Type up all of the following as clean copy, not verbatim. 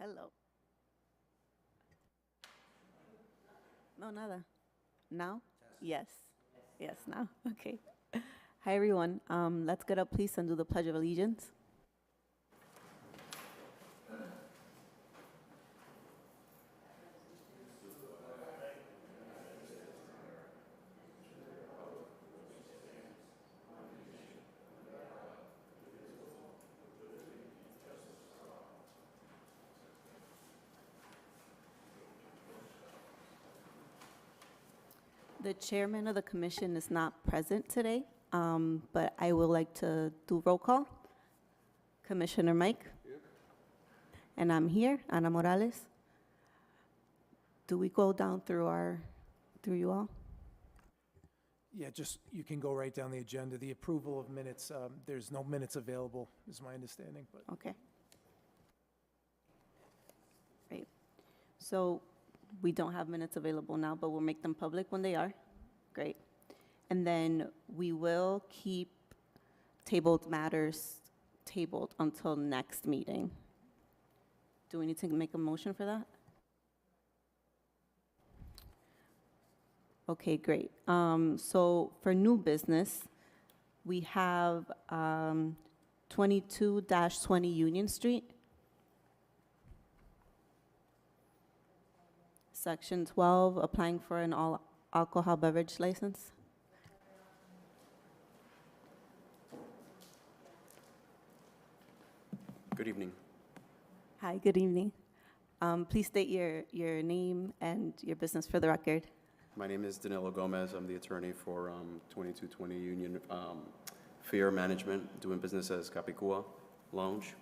Hello. No, nada. Now? Yes. Yes, now. Okay. Hi, everyone. Let's get up, please, and do the Pledge of Allegiance. The chairman of the commission is not present today, but I would like to do roll call. Commissioner Mike? And I'm here, Ana Morales. Do we go down through you all? Yeah, just, you can go right down the agenda. The approval of minutes, there's no minutes available, is my understanding, but Okay. Great. So we don't have minutes available now, but we'll make them public when they are. Great. And then we will keep tabled matters tabled until next meeting. Do we need to make a motion for that? Okay, great. So for new business, we have 22-20 Union Street. Section 12, applying for an all alcohol beverage license. Good evening. Hi, good evening. Please state your name and your business for the record. My name is Danilo Gomez. I'm the attorney for 2220 Union Fair Management, doing business as Capicua Lounge.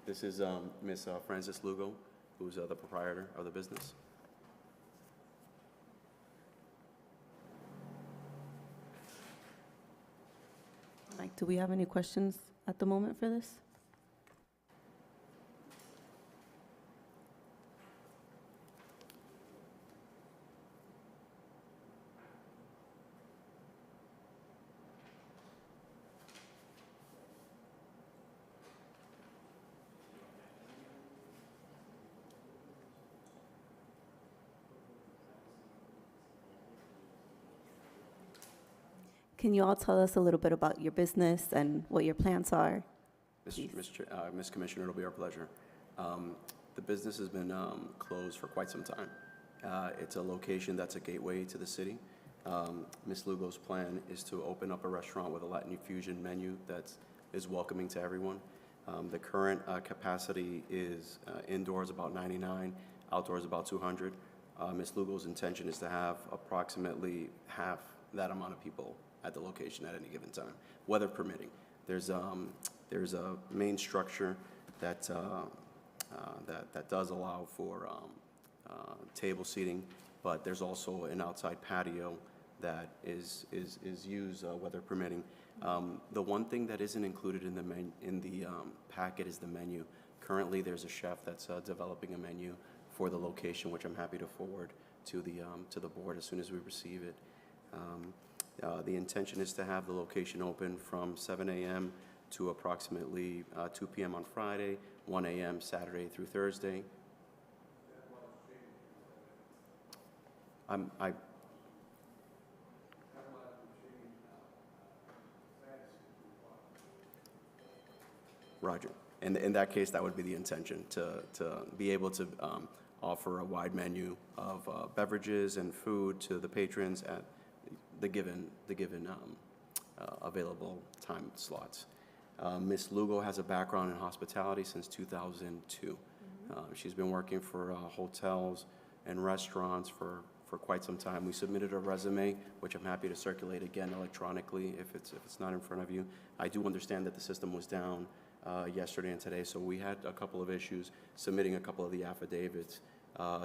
This is Ms. Frances Lugo, who's the proprietor of the business. Mike, do we have any questions at the moment for this? Can you all tell us a little bit about your business and what your plans are? Please. Ms. Commissioner, it'll be our pleasure. The business has been closed for quite some time. It's a location that's a gateway to the city. Ms. Lugo's plan is to open up a restaurant with a Latin fusion menu that is welcoming to everyone. The current capacity is indoors about 99, outdoors about 200. Ms. Lugo's intention is to have approximately half that amount of people at the location at any given time, weather permitting. There's a main structure that that does allow for table seating, but there's also an outside patio that is used weather permitting. The one thing that isn't included in the packet is the menu. Currently, there's a chef that's developing a menu for the location, which I'm happy to forward to the board as soon as we receive it. The intention is to have the location open from 7 a.m. to approximately 2 p.m. on Friday, 1 a.m. Saturday through Thursday. Roger. In that case, that would be the intention, to be able to offer a wide menu of beverages and food to the patrons at the given available time slots. Ms. Lugo has a background in hospitality since 2002. She's been working for hotels and restaurants for quite some time. We submitted a resume, which I'm happy to circulate again electronically if it's not in front of you. I do understand that the system was down yesterday and today, so we had a couple of issues submitting a couple of the affidavits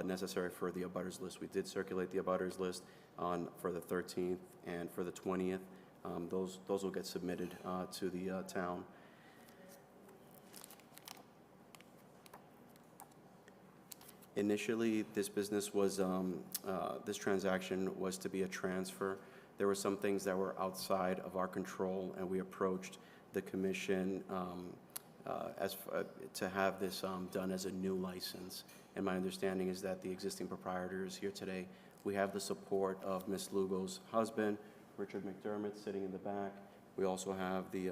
necessary for the abutters list. We did circulate the abutters list for the 13th and for the 20th. Those will get submitted to the town. Initially, this transaction was to be a transfer. There were some things that were outside of our control, and we approached the commission to have this done as a new license. And my understanding is that the existing proprietor is here today. We have the support of Ms. Lugo's husband, Richard McDermott, sitting in the back. We also have the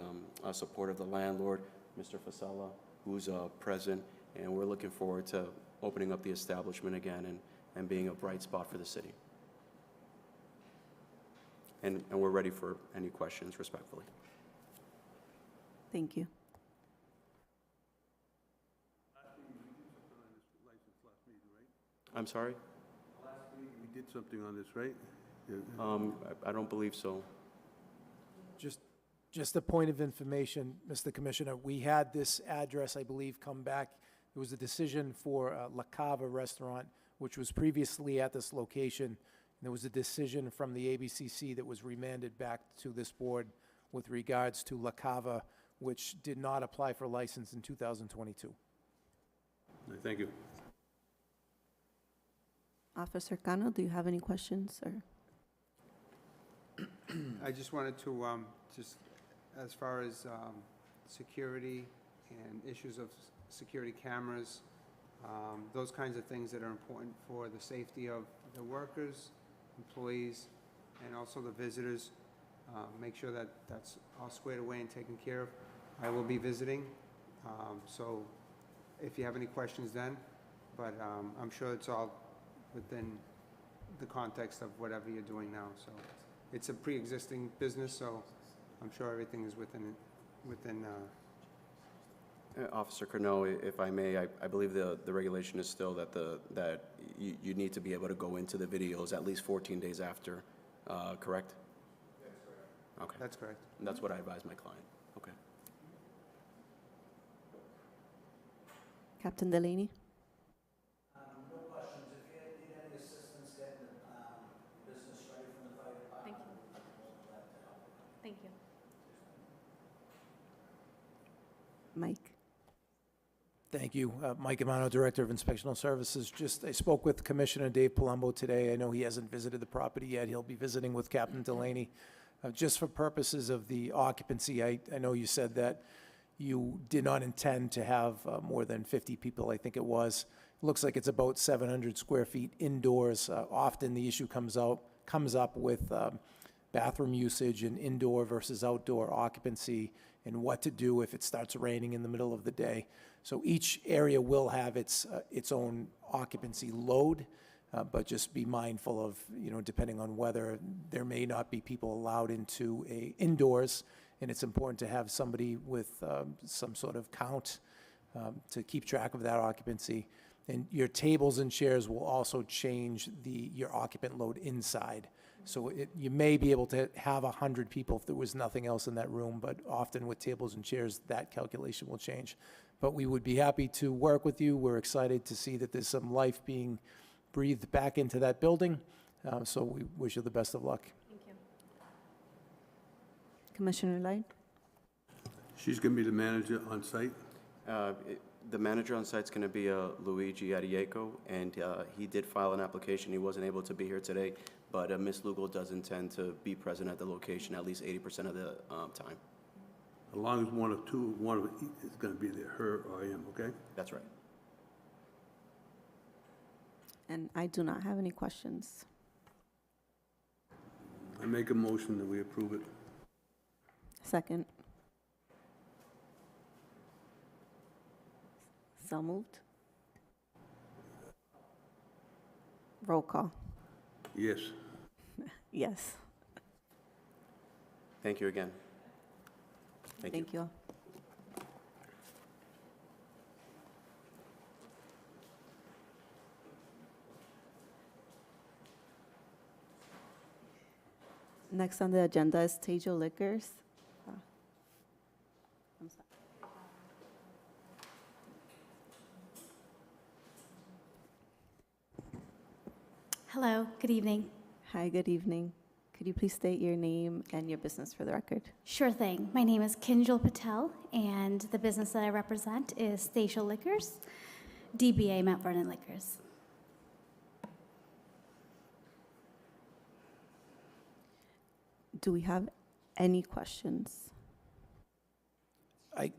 support of the landlord, Mr. Fasella, who's present, and we're looking forward to opening up the establishment again and being a bright spot for the city. And we're ready for any questions, respectfully. Thank you. I'm sorry? We did something on this, right? I don't believe so. Just a point of information, Mr. Commissioner, we had this address, I believe, come back. There was a decision for La Cava Restaurant, which was previously at this location. And there was a decision from the ABCC that was remanded back to this board with regards to La Cava, which did not apply for license in 2022. Thank you. Officer Cano, do you have any questions, or? I just wanted to, just as far as security and issues of security cameras, those kinds of things that are important for the safety of the workers, employees, and also the visitors, make sure that that's all squared away and taken care of. I will be visiting, so if you have any questions then, but I'm sure it's all within the context of whatever you're doing now. So it's a pre-existing business, so I'm sure everything is within. Officer Corneau, if I may, I believe the regulation is still that you need to be able to go into the videos at least 14 days after, correct? That's correct. Okay. That's correct. And that's what I advise my client. Okay. Captain Delaney? No questions. If you need any assistance getting the business ready from the fire department, we'll let that help. Thank you. Mike? Thank you. Mike Amano, Director of Inspectional Services. I spoke with Commissioner Dave Palumbo today. I know he hasn't visited the property yet. He'll be visiting with Captain Delaney. Just for purposes of the occupancy, I know you said that you did not intend to have more than 50 people, I think it was. It looks like it's about 700 square feet indoors. Often the issue comes up with bathroom usage and indoor versus outdoor occupancy and what to do if it starts raining in the middle of the day. So each area will have its own occupancy load, but just be mindful of, depending on weather, there may not be people allowed into indoors, and it's important to have somebody with some sort of count to keep track of that occupancy. And your tables and chairs will also change your occupant load inside. So you may be able to have 100 people if there was nothing else in that room, but often with tables and chairs, that calculation will change. But we would be happy to work with you. We're excited to see that there's some life being breathed back into that building. So we wish you the best of luck. Thank you. Commissioner Light? She's going to be the manager on site? The manager on site is going to be Luigi Adieco, and he did file an application. He wasn't able to be here today, but Ms. Lugo does intend to be present at the location at least 80% of the time. As long as one of is going to be there, her or him, okay? That's right. And I do not have any questions. I make a motion that we approve it. Second. So moved. Roll call. Yes. Yes. Thank you again. Thank you. Thank you. Next on the agenda is Tejo Liquors. I'm sorry. Hello, good evening. Hi, good evening. Could you please state your name and your business for the record? Sure thing. My name is Kinjal Patel, and the business that I represent is Stacia Liquors, DBA Mount Vernon Liquors. Do we have any questions?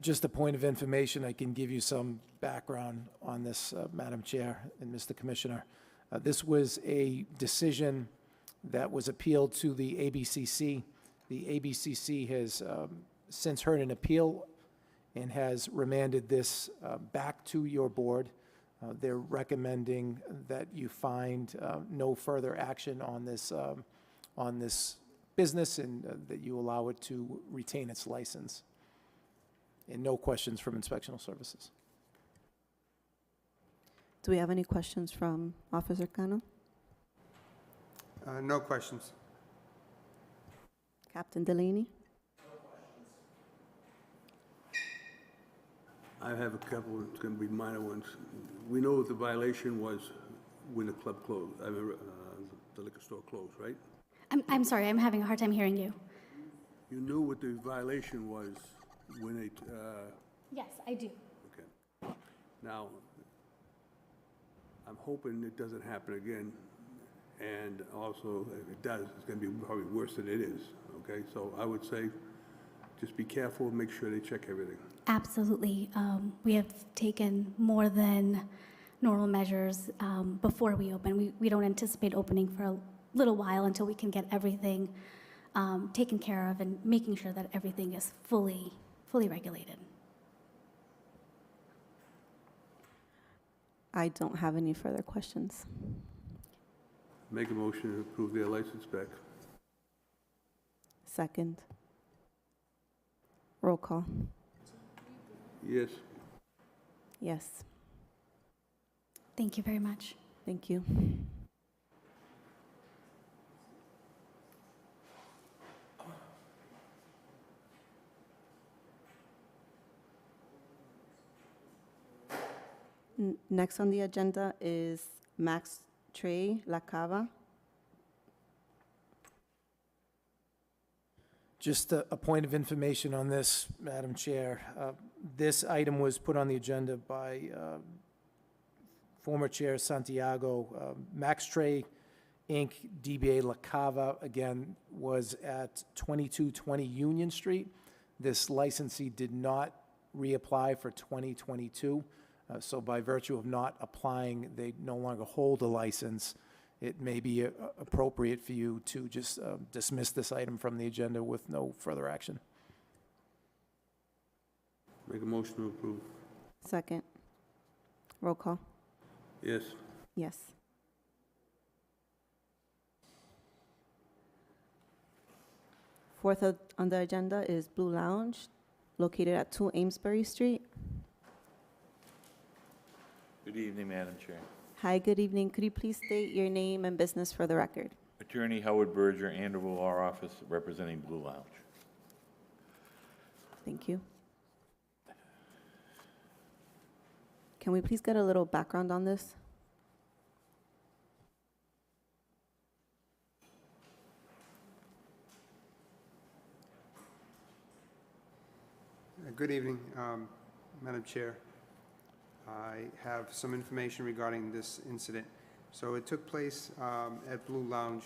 Just a point of information, I can give you some background on this, Madam Chair and Mr. Commissioner. This was a decision that was appealed to the ABCC. The ABCC has since heard an appeal and has remanded this back to your board. They're recommending that you find no further action on this business and that you allow it to retain its license. And no questions from Inspectional Services. Do we have any questions from Officer Cano? No questions. Captain Delaney? I have a couple, it's gonna be minor ones. We know what the violation was when the club closed, the liquor store closed, right? I'm sorry, I'm having a hard time hearing you. You knew what the violation was when they, Yes, I do. okay. Now, I'm hoping it doesn't happen again, and also, if it does, it's gonna be probably worse than it is, okay? So I would say, just be careful, make sure they check everything. Absolutely. We have taken more than normal measures before we open. We don't anticipate opening for a little while until we can get everything taken care of and making sure that everything is fully regulated. I don't have any further questions. Make a motion to approve their license back. Second. Roll call. Yes. Yes. Thank you very much. Thank you. Next on the agenda is Max Trey La Cava. Just a point of information on this, Madam Chair. This item was put on the agenda by former Chair Santiago. Max Trey, Inc., DBA La Cava, again, was at 2220 Union Street. This licensee did not reapply for 2022, so by virtue of not applying, they no longer hold a license. It may be appropriate for you to just dismiss this item from the agenda with no further action. Make a motion to approve. Second. Roll call. Yes. Yes. Fourth on the agenda is Blue Lounge, located at 2 Amesbury Street. Good evening, Madam Chair. Hi, good evening. Could you please state your name and business for the record? Attorney Howard Berger, Andover Law Office, representing Blue Lounge. Thank you. Can we please get a little background on this? Good evening, Madam Chair. I have some information regarding this incident. So it took place at Blue Lounge.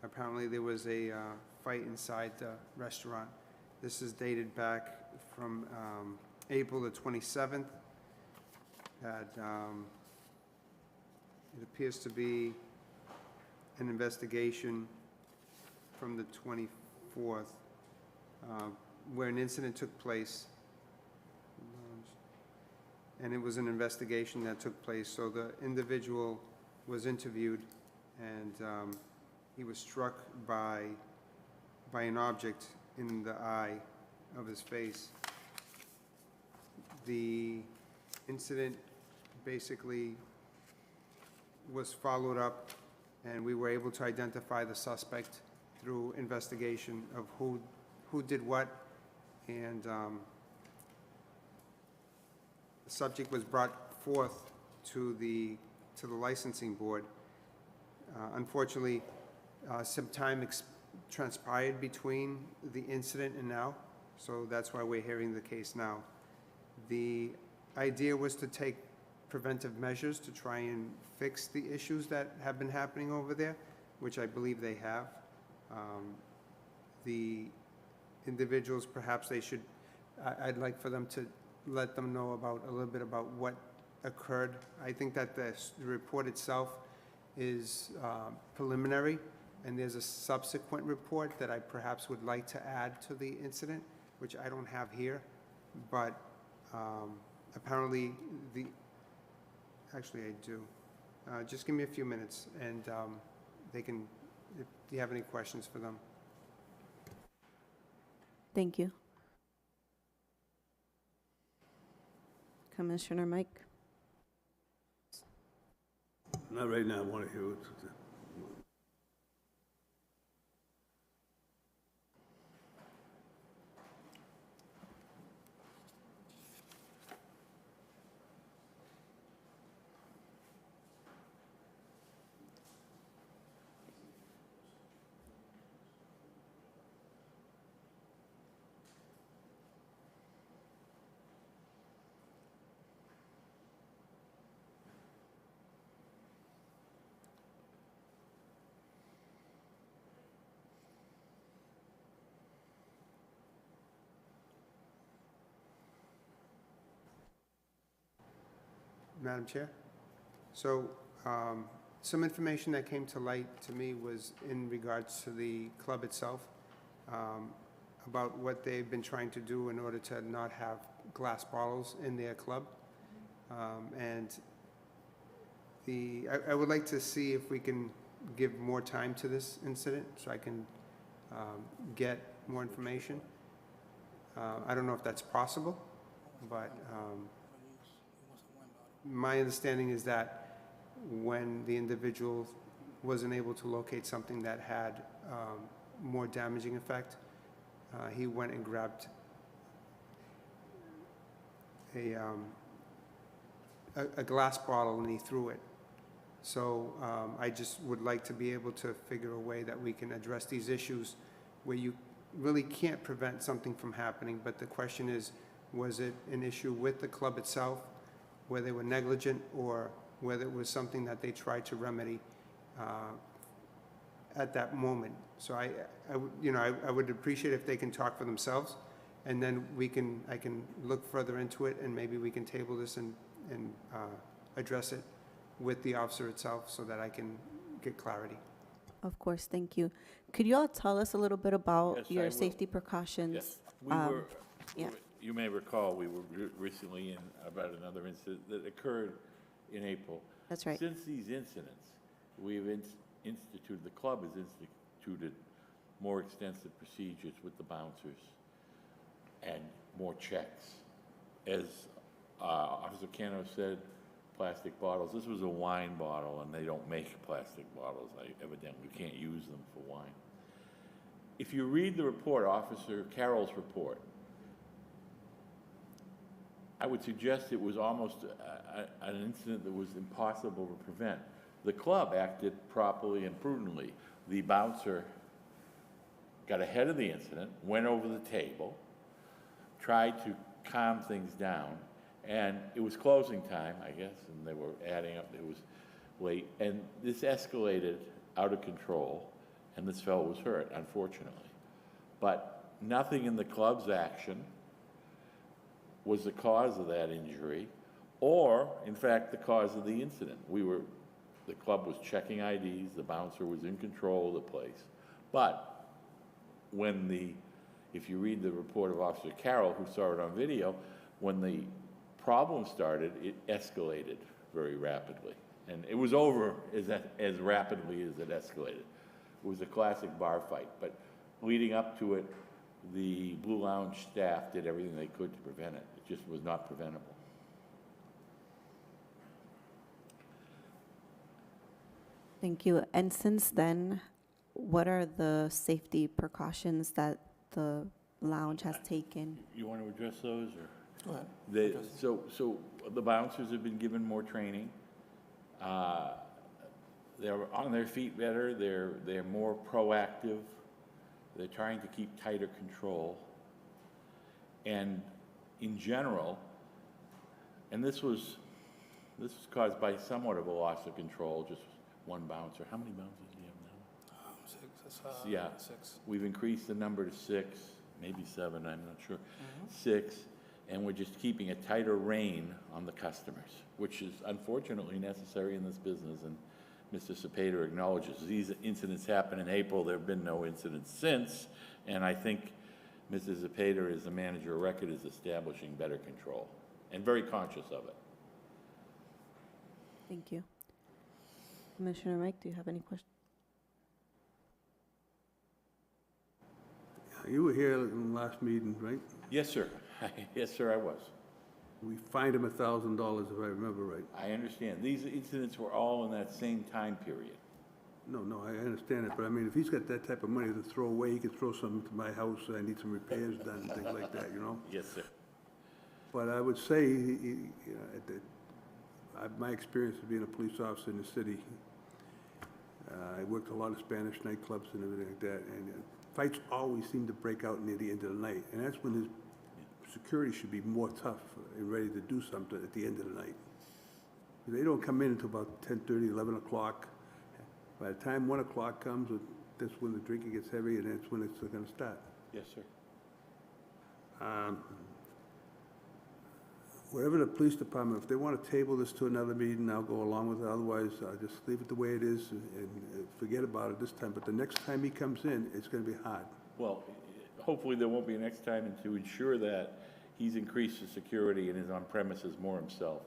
Apparently there was a fight inside the restaurant. This is dated back from April the 27th. It appears to be an investigation from the 24th where an incident took place. And it was an investigation that took place. So the individual was interviewed, and he was struck by an object in the eye of his face. The incident basically was followed up, and we were able to identify the suspect through investigation of who did what, and the subject was brought forth to the licensing board. Unfortunately, some time transpired between the incident and now, so that's why we're hearing the case now. The idea was to take preventive measures to try and fix the issues that have been happening over there, which I believe they have. The individuals, perhaps they should I'd like for them to let them know about, a little bit about what occurred. I think that the report itself is preliminary, and there's a subsequent report that I perhaps would like to add to the incident, which I don't have here, but apparently actually I do. Just give me a few minutes, and they can, if you have any questions for them. Thank you. Commissioner Mike? Not right now, I want to hear it. Madam Chair? So, some information that came to light to me was in regards to the club itself, about what they've been trying to do in order to not have glass bottles in their club. And I would like to see if we can give more time to this incident so I can get more information. I don't know if that's possible, but my understanding is that when the individual wasn't able to locate something that had more damaging effect, he went and grabbed a glass bottle and he threw it. So I just would like to be able to figure a way that we can address these issues where you really can't prevent something from happening, but the question is, was it an issue with the club itself, where they were negligent, or whether it was something that they tried to remedy at that moment? So I would appreciate if they can talk for themselves, and then I can look further into it, and maybe we can table this and address it with the officer itself so that I can get clarity. Of course, thank you. Could you all tell us a little bit about Yes, I your will. safety precautions? Yes, we were, yeah. you may recall, we were recently in about another incident that occurred in April. That's right. Since these incidents, we've instituted, the club has instituted more extensive procedures with the bouncers and more checks. As Officer Cano said, plastic bottles. This was a wine bottle, and they don't make plastic bottles. Evidently, we can't use them for wine. If you read the report, Officer Carroll's report, I would suggest it was almost an incident that was impossible to prevent. The club acted properly and prudently. The bouncer got ahead of the incident, went over the table, tried to calm things down, and it was closing time, I guess, and they were adding up. It was late, and this escalated out of control, and this fellow was hurt, unfortunately. But nothing in the club's action was the cause of that injury, or, in fact, the cause of the incident. The club was checking IDs, the bouncer was in control of the place. But if you read the report of Officer Carroll, who saw it on video, when the problem started, it escalated very rapidly. And it was over as rapidly as it escalated. It was a classic bar fight. But leading up to it, the Blue Lounge staff did everything they could to prevent it. It just was not preventable. Thank you. And since then, what are the safety precautions that the lounge has taken? You want to address those, or? Go ahead. So the bouncers have been given more training. They're on their feet better. They're more proactive. They're trying to keep tighter control. And in general, and this was caused by somewhat of a loss of control, just one bouncer. How many bouncers do you have now? 6. Yeah. 6. We've increased the number to 6. maybe 7, I'm not sure, 6, and we're just keeping a tighter rein on the customers, which is unfortunately necessary in this business, and Mr. Cepeda acknowledges these incidents happened in April. There have been no incidents since, and I think Mrs. Cepeda, as the manager of record, is establishing better control and very conscious of it. Thank you. Commissioner Mike, do you have any questions? You were here in the last meeting, right? Yes, sir. Yes, sir, I was. We fined him $1,000, if I remember right. I understand. These incidents were all in that same time period. No, I understand it, but I mean, if he's got that type of money to throw away, he could throw something to my house, I need some repairs done, and things like that, you know? Yes, sir. But I would say, you know, my experience of being a police officer in the city, I worked a lot of Spanish nightclubs and everything like that, and fights always seem to break out near the end of the night, and that's when the security should be more tough and ready to do something at the end of the night. They don't come in until about 10:30, 11 o'clock. By the time 1 o'clock comes, that's when the drinking gets heavy, and that's when it's going to start. Yes, sir. Whatever the police department, if they want to table this to another meeting, I'll go along with it. Otherwise, I'll just leave it the way it is and forget about it this time. But the next time he comes in, it's going to be hard. Well, hopefully there won't be a next time, and to ensure that he's increased the security and is on premises more himself.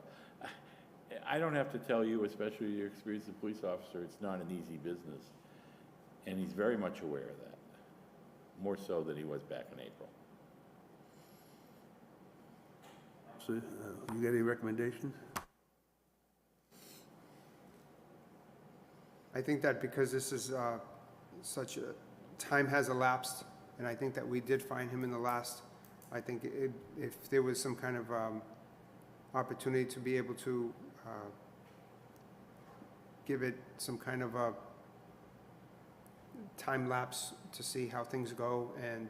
I don't have to tell you, especially your experience as a police officer, it's not an easy business. And he's very much aware of that, more so than he was back in April. So, you got any recommendations? I think that because this is such a, time has elapsed, and I think that we did find him in the last, I think if there was some kind of opportunity to be able to give it some kind of a time lapse to see how things go and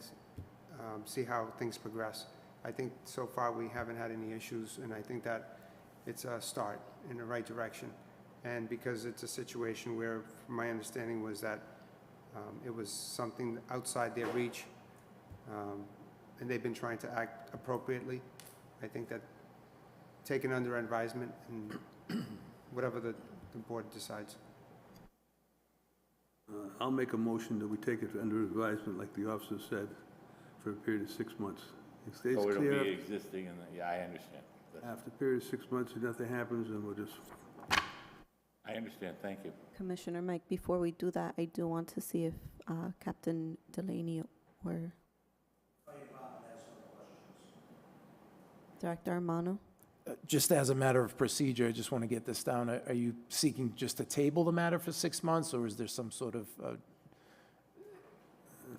see how things progress. I think so far we haven't had any issues, and I think that it's a start in the right direction. And because it's a situation where, from my understanding, was that it was something outside their reach, and they've been trying to act appropriately. I think that taken under advisement and whatever the board decides. I'll make a motion that we take it under advisement, like the officer said, for a period of 6 months. It stays So it'll clear. be existing, and yeah, I understand. After a period of 6 months, if nothing happens, then we'll just, I understand, thank you. Commissioner Mike, before we do that, I do want to see if Captain Delaney or Director Armano. Just as a matter of procedure, I just want to get this down. Are you seeking just to table the matter for 6 months, or is there some sort of,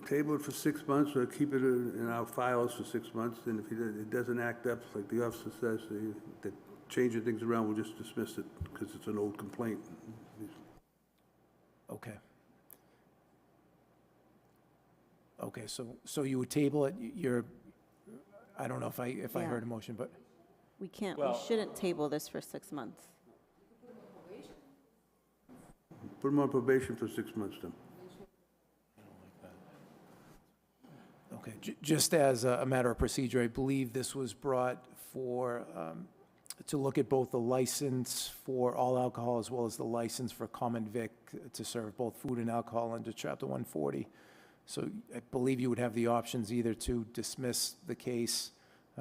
table it for 6 months, or keep it in our files for 6 months, and if it doesn't act up, like the officer says, that changing things around, we'll just dismiss it, because it's an old complaint. okay. Okay, so you would table it, I don't know if I Yeah. heard a motion, but, We can't, Well- we shouldn't table this for 6 months. Put them on probation for 6 months, then. okay, just as a matter of procedure, I believe this was brought for, to look at both the license for all alcohol as well as the license for common vic to serve both food and alcohol under Chapter 140. So I believe you would have the options either to dismiss the case,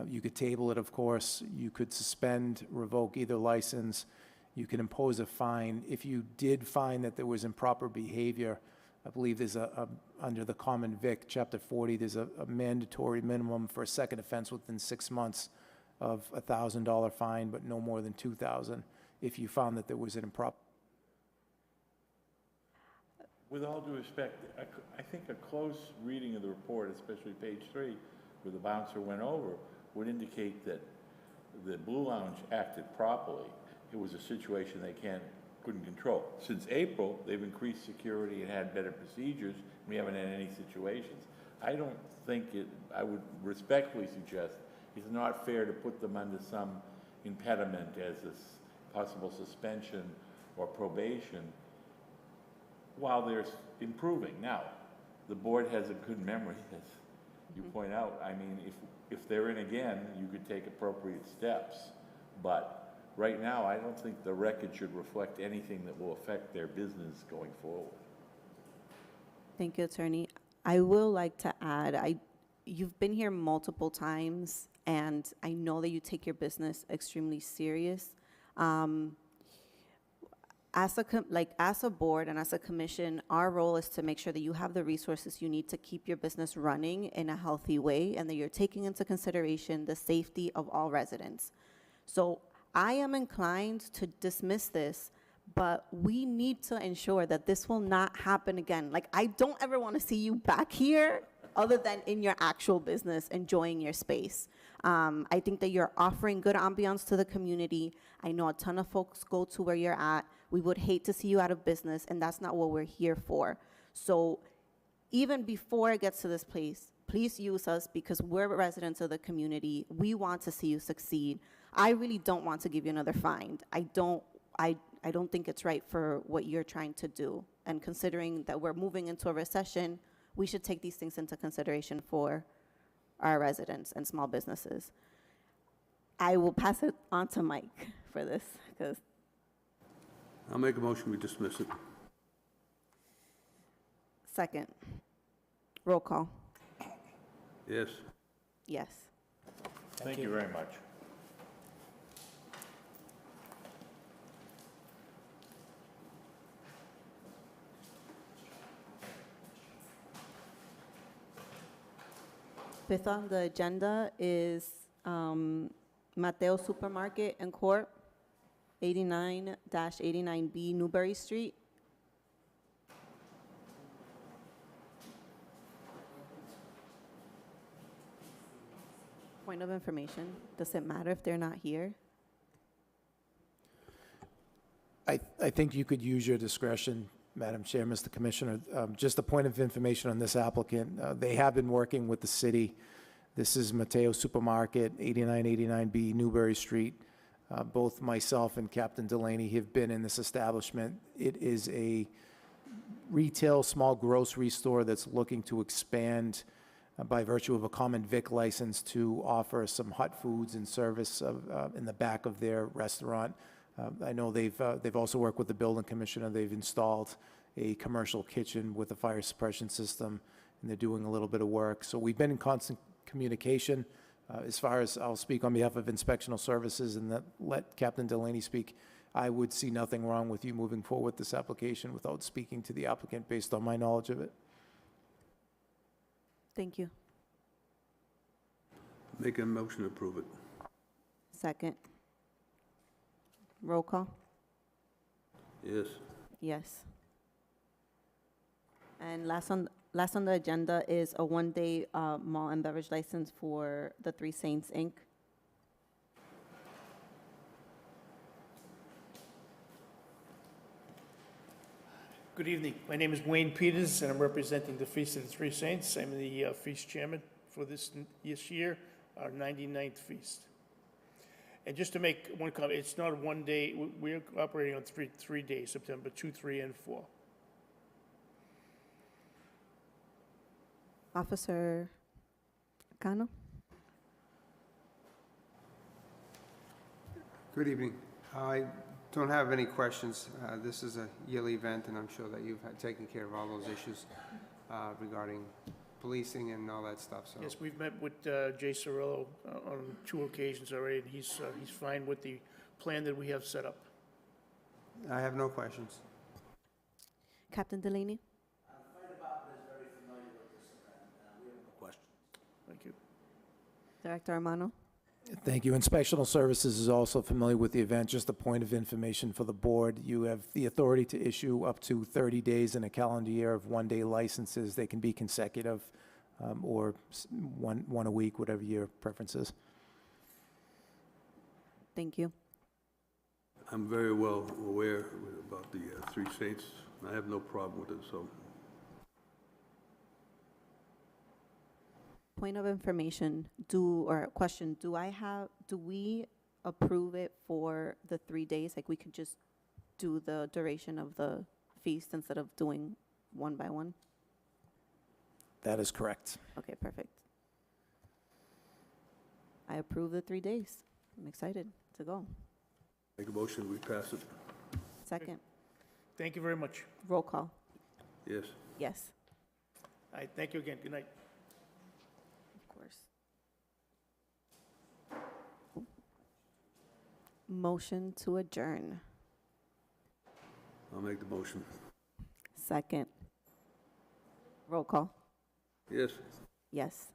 you could table it, of course, you could suspend, revoke either license, you can impose a fine. If you did find that there was improper behavior, I believe there's under the Common Vic, Chapter 40, there's a mandatory minimum for a second offense within 6 months of a $1,000 fine, but no more than $2,000 if you found that there was an improper. With all due respect, I think a close reading of the report, especially page 3, where the bouncer went over, would indicate that the Blue Lounge acted properly. It was a situation they couldn't control. Since April, they've increased security and had better procedures. We haven't had any situations. I don't think I would respectfully suggest it's not fair to put them under some impediment as a possible suspension or probation while they're improving. Now, the board has a good memory, as you point out, I mean, if they're in again, you could take appropriate steps. But right now, I don't think the record should reflect anything that will affect their business going forward. Thank you, Attorney. I will like to add, you've been here multiple times, and I know that you take your business extremely serious. As a board and as a commission, our role is to make sure that you have the resources you need to keep your business running in a healthy way, and that you're taking into consideration the safety of all residents. So I am inclined to dismiss this, but we need to ensure that this will not happen again. Like, I don't ever want to see you back here other than in your actual business, enjoying your space. I think that you're offering good ambiance to the community. I know a ton of folks go to where you're at. We would hate to see you out of business, and that's not what we're here for. So even before it gets to this place, please use us, because we're residents of the community. We want to see you succeed. I really don't want to give you another fine. I don't think it's right for what you're trying to do. And considering that we're moving into a recession, we should take these things into consideration for our residents and small businesses. I will pass it on to Mike for this, because I'll make a motion, we dismiss it. second, roll call. Yes. Yes. Thank you very much. Fifth on the agenda is Mateo Supermarket and Corp., 89-89B Newbury Street. Point of information, does it matter if they're not here? I think you could use your discretion, Madam Chair, Mr. Commissioner. Just a point of information on this applicant. They have been working with the city. This is Mateo Supermarket, 8989B Newbury Street. Both myself and Captain Delaney have been in this establishment. It is a retail small grocery store that's looking to expand by virtue of a common vic license to offer some hot foods and service in the back of their restaurant. I know they've also worked with the building commissioner. They've installed a commercial kitchen with a fire suppression system, and they're doing a little bit of work. So we've been in constant communication. As far as I'll speak on behalf of Inspectional Services and let Captain Delaney speak, I would see nothing wrong with you moving forward with this application without speaking to the applicant based on my knowledge of it. Thank you. Make a motion to approve it. Second. Roll call. Yes. Yes. And last on the agenda is a one-day mall and beverage license for the Three Saints, Inc. Good evening. My name is Wayne Peters, and I'm representing the Feast of the Three Saints. I'm the feast chairman for this year, our 99th feast. And just to make one comment, it's not one day. We're operating on three days, September 2, 3, and 4. Officer Cano? Good evening. I don't have any questions. This is a yearly event, and I'm sure that you've taken care of all those issues regarding policing and all that stuff, so. Yes, we've met with Jay Cirillo on 2 occasions already, and he's fine with the plan that we have set up. I have no questions. Captain Delaney? Fire department is very familiar with this event, we have no questions. Thank you. Director Armano? Thank you. Inspectional Services is also familiar with the event. Just a point of information for the board. You have the authority to issue up to 30 days in a calendar year of one-day licenses. They can be consecutive or one a week, whatever your preference is. Thank you. I'm very well aware about the Three Saints. I have no problem with it, so. Point of information, do we approve it for the 3 days? Like, we could just do the duration of the feast instead of doing one by one? That is correct. Okay, perfect. I approve the 3 days. I'm excited to go. Make a motion, we pass it. Second, Thank you very much. roll call. Yes. Yes, All right, thank you again. Good night. of course. Motion to adjourn. I'll make the motion. Second, roll call. Yes. Yes.